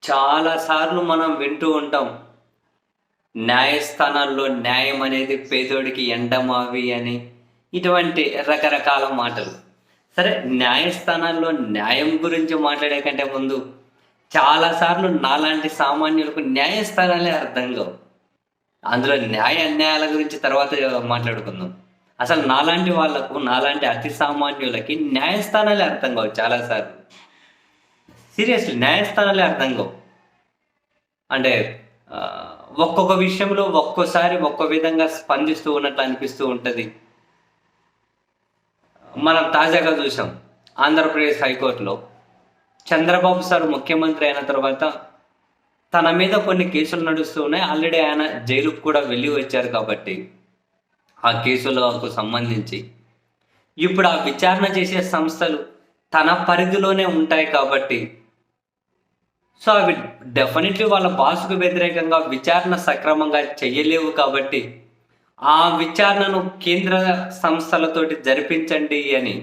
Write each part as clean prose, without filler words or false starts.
చాలా సార్లు మనం వింటూ ఉంటాం. న్యాయస్థానాల్లో న్యాయం అనేది పేదోడికి ఎండమావి అని, ఇటువంటి రకరకాల మాటలు. సరే, న్యాయస్థానాల్లో న్యాయం గురించి మాట్లాడే కంటే ముందు చాలా సార్లు నాలాంటి సామాన్యులకు న్యాయస్థానాలే అర్థం కావు. అందులో న్యాయ అన్యాయాల గురించి తర్వాత మాట్లాడుకుందాం. అసలు నాలాంటి వాళ్లకు, నాలాంటి అతి సామాన్యులకి న్యాయస్థానాలే అర్థం కావు చాలా సార్లు. సీరియస్లీ న్యాయస్థానాలే అర్థం కావు. అంటే ఒక్కొక్క విషయంలో ఒక్కోసారి ఒక్కో విధంగా స్పందిస్తూ ఉన్నట్లు అనిపిస్తూ ఉంటుంది. మనం తాజాగా చూసాం ఆంధ్రప్రదేశ్ హైకోర్టులో చంద్రబాబు సార్ ముఖ్యమంత్రి అయిన తర్వాత తన మీద కొన్ని కేసులు నడుస్తూ ఉన్నాయి. ఆల్రెడీ ఆయన జైలుకు కూడా వెళ్ళి వచ్చారు కాబట్టి ఆ కేసులకు సంబంధించి ఇప్పుడు ఆ విచారణ చేసే సంస్థలు తన పరిధిలోనే ఉంటాయి కాబట్టి సో అవి డెఫినెట్లీ వాళ్ళ బాసుకు వ్యతిరేకంగా విచారణ సక్రమంగా చెయ్యలేవు కాబట్టి ఆ విచారణను కేంద్ర సంస్థలతోటి జరిపించండి అని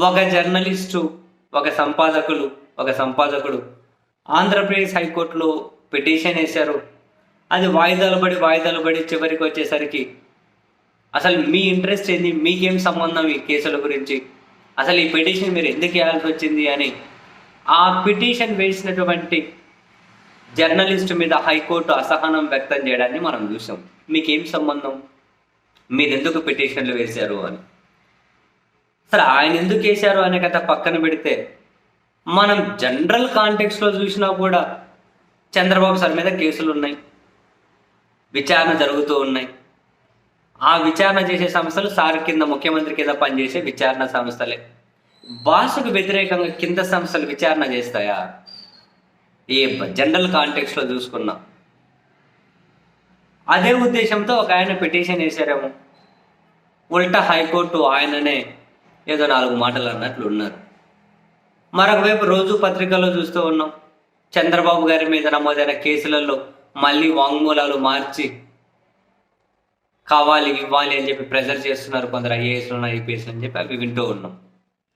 ఒక జర్నలిస్టు, ఒక సంపాదకుడు ఆంధ్రప్రదేశ్ హైకోర్టులో పిటిషన్ వేశారు. అది వాయిదాలు పడి చివరికి వచ్చేసరికి అసలు మీ ఇంట్రెస్ట్ ఏంది, మీకేం సంబంధం ఈ కేసుల గురించి, అసలు ఈ పిటిషన్ మీరు ఎందుకు వేయాల్సి వచ్చింది అని ఆ పిటిషన్ వేసినటువంటి జర్నలిస్టు మీద హైకోర్టు అసహనం వ్యక్తం చేయడాన్ని మనం చూసాం. మీకేం సంబంధం, మీరు ఎందుకు పిటిషన్లు వేశారు అని. సరే, ఆయన ఎందుకు వేశారు అనే కథ పక్కన పెడితే మనం జనరల్ కాంటెక్స్లో చూసినా కూడా చంద్రబాబు సార్ మీద కేసులు ఉన్నాయి, విచారణ జరుగుతూ ఉన్నాయి. ఆ విచారణ చేసే సంస్థలు సార్ కింద, ముఖ్యమంత్రి కింద పనిచేసే విచారణ సంస్థలే. బాసుకు వ్యతిరేకంగా కింద సంస్థలు విచారణ చేస్తాయా? ఏ జనరల్ కాంటెక్స్లో చూసుకున్నాం. అదే ఉద్దేశంతో ఒక ఆయన పిటిషన్ వేశారేమో, ఉల్టా హైకోర్టు ఆయననే ఏదో 4 మాటలు అన్నట్లు ఉన్నారు. మరొక వైపు రోజు పత్రికల్లో చూస్తూ ఉన్నాం, చంద్రబాబు గారి మీద నమోదైన కేసులలో మళ్ళీ వాంగ్మూలాలు మార్చి కావాలి ఇవ్వాలి అని చెప్పి ప్రెజర్ చేస్తున్నారు కొందరు ఐఏఎస్లు, ఐపీఎస్లు అని చెప్పి అవి వింటూ ఉన్నాం.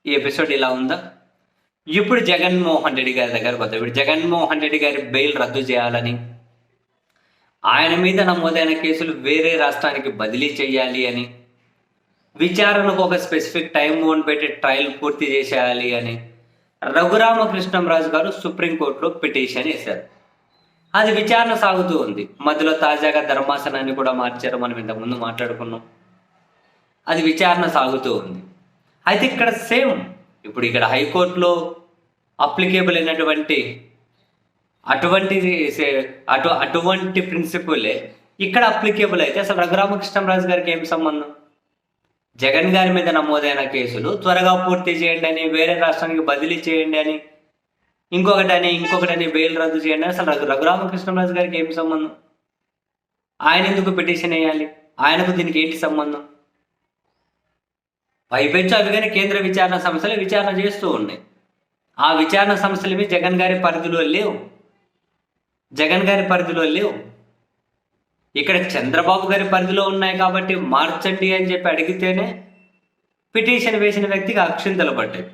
ఈ ఎపిసోడ్ ఇలా ఉందా? ఇప్పుడు జగన్మోహన్ రెడ్డి గారి దగ్గరకు వద్దాం. ఇప్పుడు జగన్మోహన్ రెడ్డి గారి బెయిల్ రద్దు చేయాలని, ఆయన మీద నమోదైన కేసులు వేరే రాష్ట్రానికి బదిలీ చేయాలి అని, విచారణకు ఒక స్పెసిఫిక్ టైం బౌండ్ పెట్టి ట్రయల్ పూర్తి చేసేయాలి అని రఘురామకృష్ణంరాజు గారు సుప్రీంకోర్టులో పిటిషన్ వేశారు. అది విచారణ సాగుతూ ఉంది. మధ్యలో తాజాగా ధర్మాసనాన్ని కూడా మార్చారు, మనం ఇంతకుముందు మాట్లాడుకున్నాం. అది విచారణ సాగుతూ ఉంది. అయితే ఇక్కడ సేమ్, ఇప్పుడు ఇక్కడ హైకోర్టులో అప్లికేబుల్ అయినటువంటి అటువంటి ప్రిన్సిపులే ఇక్కడ అప్లికేబుల్ అయితే అసలు రఘురామకృష్ణంరాజు గారికి ఏం సంబంధం? జగన్ గారి మీద నమోదైన కేసులు త్వరగా పూర్తి చేయండి అని, వేరే రాష్ట్రానికి బదిలీ చేయండి అని, ఇంకొకటని బెయిల్ రద్దు చేయండి అని అసలు రఘురామకృష్ణంరాజు గారికి ఏం సంబంధం? ఆయన ఎందుకు పిటిషన్ వేయాలి? ఆయనకు దీనికి ఏంటి సంబంధం? పైపెచ్చు అవి కానీ కేంద్ర విచారణ సంస్థలు విచారణ చేస్తూ ఉన్నాయి. ఆ విచారణ సంస్థలు జగన్ గారి పరిధిలో లేవు. ఇక్కడ చంద్రబాబు గారి పరిధిలో ఉన్నాయి కాబట్టి మార్చండి అని చెప్పి అడిగితేనే పిటిషన్ వేసిన వ్యక్తికి అక్షింతలు పడ్డాయి.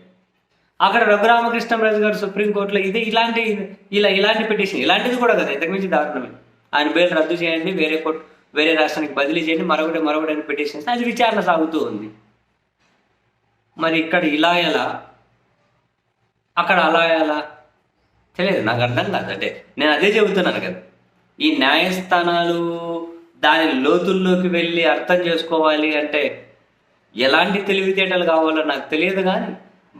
అక్కడ రఘురామకృష్ణంరాజు గారు సుప్రీంకోర్టులో ఇలాంటి పిటిషన్, ఇలాంటిది కూడా కదా, ఇంతకుమించి దారుణమే. ఆయన బెయిల్ రద్దు చేయండి, వేరే రాష్ట్రానికి బదిలీ చేయండి, మరొకటి పిటిషన్, అది విచారణ సాగుతూ ఉంది. మరి ఇక్కడ ఇలా ఎలా, అక్కడ అలా ఎలా తెలియదు, నాకు అర్థం కాదు. అంటే నేను అదే చెబుతున్నాను కదా, ఈ న్యాయస్థానాలు దాని లోతుల్లోకి వెళ్ళి అర్థం చేసుకోవాలి అంటే ఎలాంటి తెలివితేటలు కావాలో నాకు తెలియదు. కానీ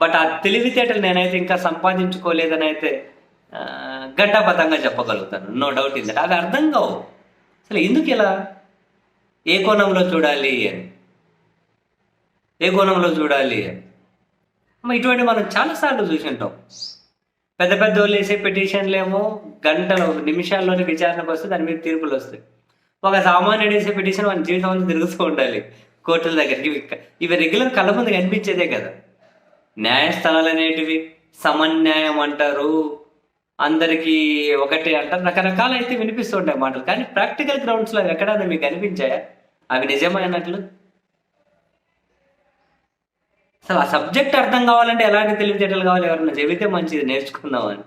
బట్ ఆ తెలివితేటలు నేనైతే ఇంకా సంపాదించుకోలేదని అయితే ఘంటాపథంగా చెప్పగలుగుతాను. No doubt in that. అవి అర్థం కావు అసలు. ఎందుకు ఇలా, ఏ కోణంలో చూడాలి అని. ఇటువంటి మనం చాలాసార్లు చూసి ఉంటాం. పెద్ద వాళ్ళు వేసే పిటిషన్లు ఏమో గంటలు, నిమిషాల్లోనే విచారణకు వస్తే దాని మీద తీర్పులు వస్తాయి. ఒక సామాన్యుడు వేసే పిటిషన్ మన జీవితం అంతా తిరుగుతూ ఉండాలి కోర్టుల దగ్గరికి. ఇవి రెగ్యులర్ కళ్ళ ముందు కనిపించేదే కదా. న్యాయస్థానాలు అనేటివి సమన్యాయం అంటారు, అందరికీ ఒకటే అంటారు, రకరకాల అయితే వినిపిస్తూ ఉంటాయి మాటలు. కానీ ప్రాక్టికల్ గ్రౌండ్స్లో అవి ఎక్కడైనా మీకు అనిపించాయా అవి నిజమైనట్లు? అసలు ఆ సబ్జెక్ట్ అర్థం కావాలంటే ఎలాంటి తెలివితేటలు కావాలి, ఎవరన్నా చెబితే మంచిది నేర్చుకుందామని.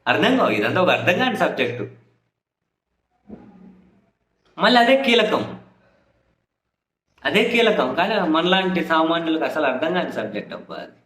అర్థం కావు, ఇదంతా ఒక అర్థం కాని సబ్జెక్టు. మళ్ళీ అదే కీలకం కానీ మనలాంటి సామాన్యులకు అసలు అర్థం కాని సబ్జెక్ట్ అబ్బా అది.